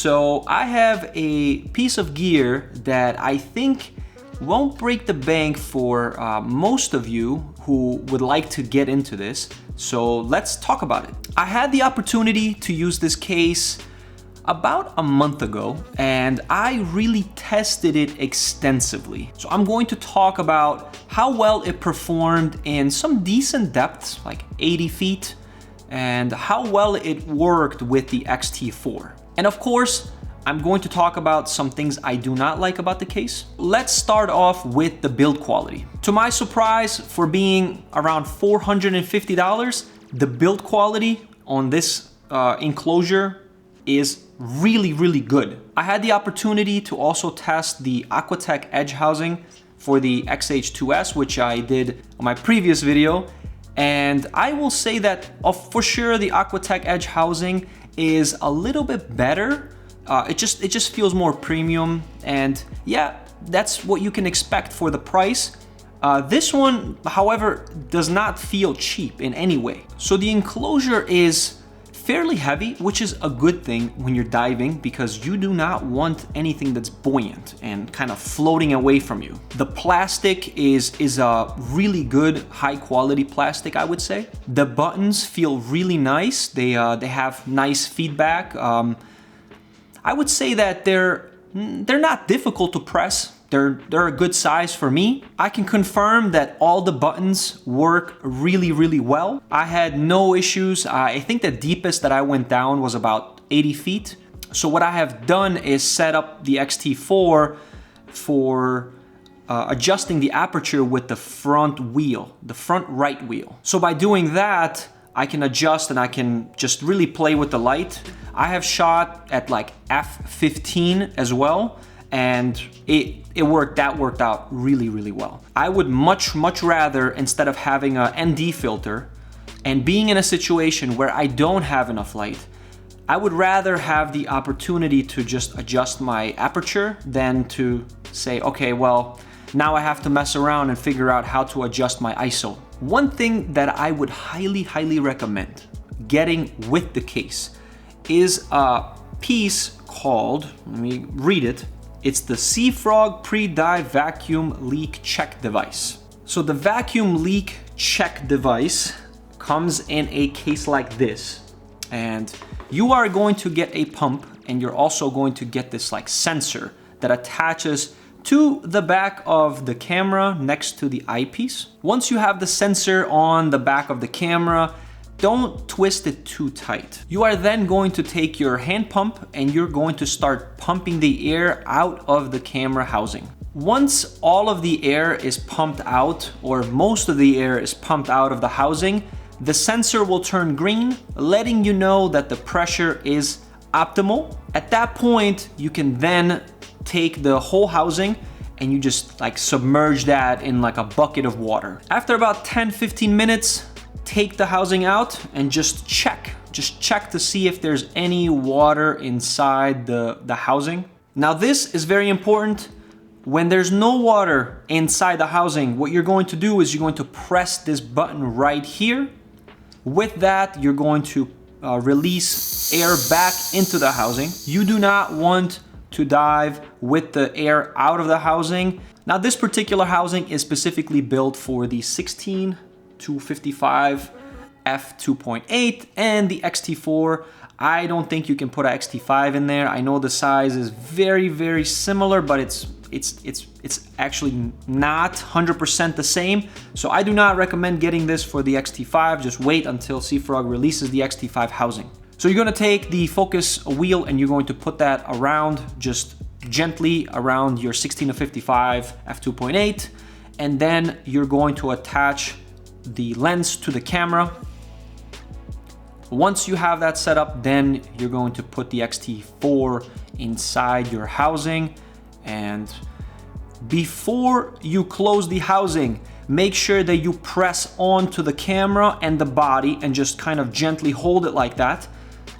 So I have a piece of gear that I think won't break the bank for most of you who would like to get into this. So let's talk about it. I had the opportunity to use this case about a month ago, and I really tested it extensively. So I'm going to talk about how well it performed in some decent depths, like 80 feet, and how well it worked with the XT4. And of course, I'm going to talk about some things I do not like about the case. Let's start off with the build quality. To my surprise, for being around $450, the build quality on this enclosure is really good. I had the opportunity to also test the aquatic edge housing for the XH2S, which I did on my previous video. And I will say that for sure the aquatic edge housing is a little bit better. It just feels more premium, and yeah, that's what you can expect for the price. This one, however, does not feel cheap in any way. So the enclosure is fairly heavy, which is a good thing when you're diving, because you do not want anything that's buoyant and kind of floating away from you. The plastic is a really good, high quality plastic, I would say. The buttons feel really nice. They have nice feedback. I would say that they're not difficult to press. They're a good size for me. I can confirm that all the buttons work really well. I had no issues. I think the deepest that I went down was about 80 feet. So what I have done is set up the XT4 for adjusting the aperture with the front wheel, the front right wheel. So by doing that, I can adjust and I can just really play with the light. I have shot at like f15 as well, and that worked out really well. I would much rather, instead of having a ND filter and being in a situation where I don't have enough light, I would rather have the opportunity to just adjust my aperture than to say, okay, well, now I have to mess around and figure out how to adjust my ISO. One thing that I would highly recommend getting with the case is a piece called, let me read it, it's the Seafrog Pre-Dive Vacuum Leak Check Device. So the vacuum leak check device comes in a case like this, and you are going to get a pump, and you're also going to get this like sensor that attaches to the back of the camera next to the eyepiece. Once you have the sensor on the back of the camera, don't twist it too tight. You are then going to take your hand pump and you're going to start pumping the air out of the camera housing. Once all of the air is pumped out, or most of the air is pumped out of the housing, the sensor will turn green, letting you know that the pressure is optimal. At that point, you can then take the whole housing and you just like submerge that in like a bucket of water. After about 10-15 minutes, take the housing out and just check to see if there's any water inside the housing. Now this is very important. When there's no water inside the housing, what you're going to do is you're going to press this button right here. With that, you're going to release air back into the housing. You do not want to dive with the air out of the housing. Now this particular housing is specifically built for the 16 to 55 f2.8 and the XT4. I don't think you can put a XT5 in there. I know the size is very similar, but it's actually not 100% the same. So I do not recommend getting this for the XT5. Just wait until Seafrog releases the XT5 housing. So you're gonna take the focus wheel and you're going to put that around, just gently around your 16 to 55 f2.8, and then you're going to attach the lens to the camera. Once you have that set up, then you're going to put the XT4 inside your housing, and before you close the housing, make sure that you press onto the camera and the body and just kind of gently hold it like that.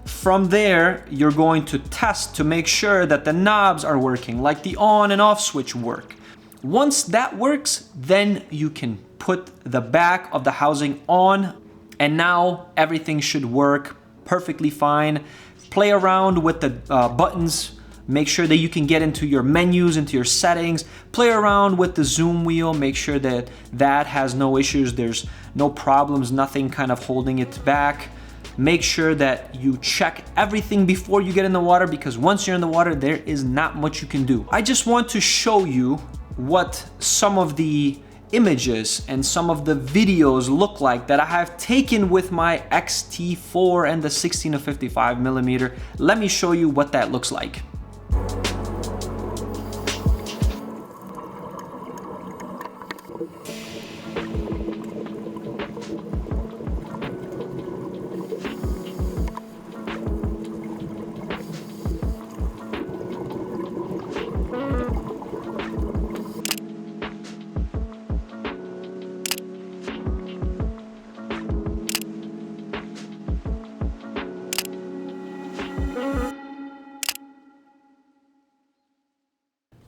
From there, you're going to test to make sure that the knobs are working, like the on and off switch work. Once that works, then you can put the back of the housing on, and now everything should work perfectly fine. Play around with the buttons. Make sure that you can get into your menus, into your settings. Play around with the zoom wheel. Make sure that that has no issues. There's no problems, nothing kind of holding it back. Make sure that you check everything before you get in the water, because once you're in the water, there is not much you can do. I just want to show you what some of the images and some of the videos look like that I have taken with my XT4 and the 16-55mm. Let me show you what that looks like.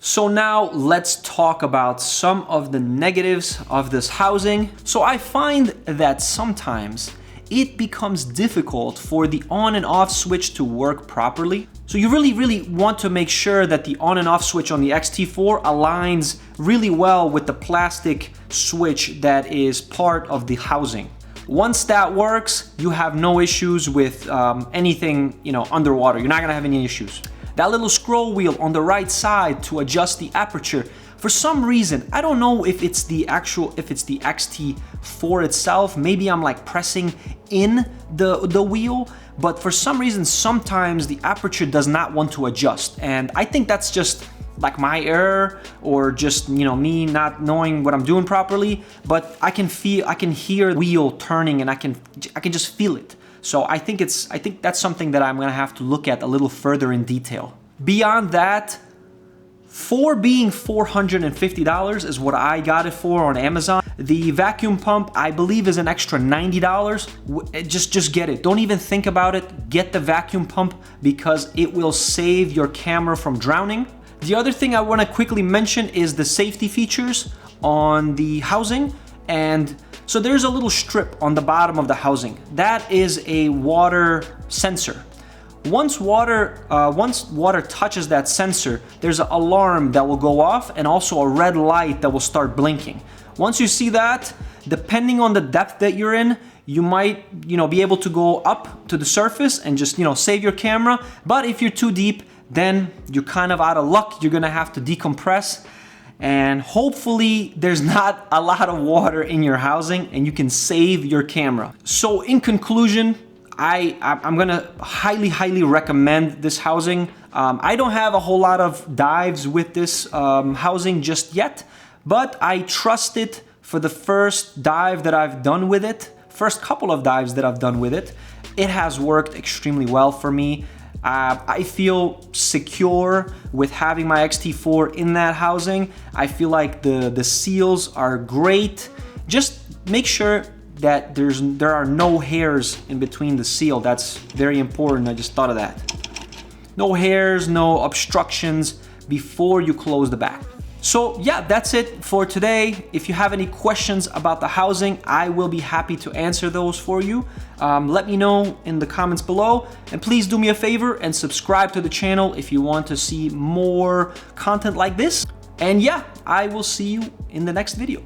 So now let's talk about some of the negatives of this housing. So I find that sometimes it becomes difficult for the on and off switch to work properly. So you really want to make sure that the on and off switch on the XT4 aligns really well with the plastic switch that is part of the housing. Once that works, you have no issues with anything, underwater. You're not gonna have any issues. That little scroll wheel on the right side to adjust the aperture, for some reason, I don't know if it's the XT4 itself, maybe I'm like pressing in the wheel, but for some reason, sometimes the aperture does not want to adjust. And I think that's just like my error, or just, me not knowing what I'm doing properly, but I can hear the wheel turning, and I can just feel it. So I think that's something that I'm gonna have to look at a little further in detail. Beyond that, for being $450 is what I got it for on Amazon. The vacuum pump, I believe, is an extra $90. Just get it. Don't even think about it. Get the vacuum pump, because it will save your camera from drowning. The other thing I wanna quickly mention is the safety features on the housing. And so there's a little strip on the bottom of the housing. That is a water sensor. Once water touches that sensor, there's an alarm that will go off, and also a red light that will start blinking. Once you see that, depending on the depth that you're in, you might, be able to go up to the surface and just, save your camera. But if you're too deep, then you're kind of out of luck. You're gonna have to decompress. And hopefully there's not a lot of water in your housing and you can save your camera. So in conclusion, I'm gonna highly recommend this housing. I don't have a whole lot of dives with this housing just yet, but I trust it for the first dive that I've done with it. First couple of dives that I've done with it. It has worked extremely well for me. I feel secure with having my XT4 in that housing. I feel like the seals are great. Just make sure that there are no hairs in between the seal. That's very important. I just thought of that. No hairs, no obstructions before you close the back. So yeah, that's it for today. If you have any questions about the housing, I will be happy to answer those for you. Let me know in the comments below, and please do me a favor and subscribe to the channel if you want to see more content like this. And yeah, I will see you in the next video.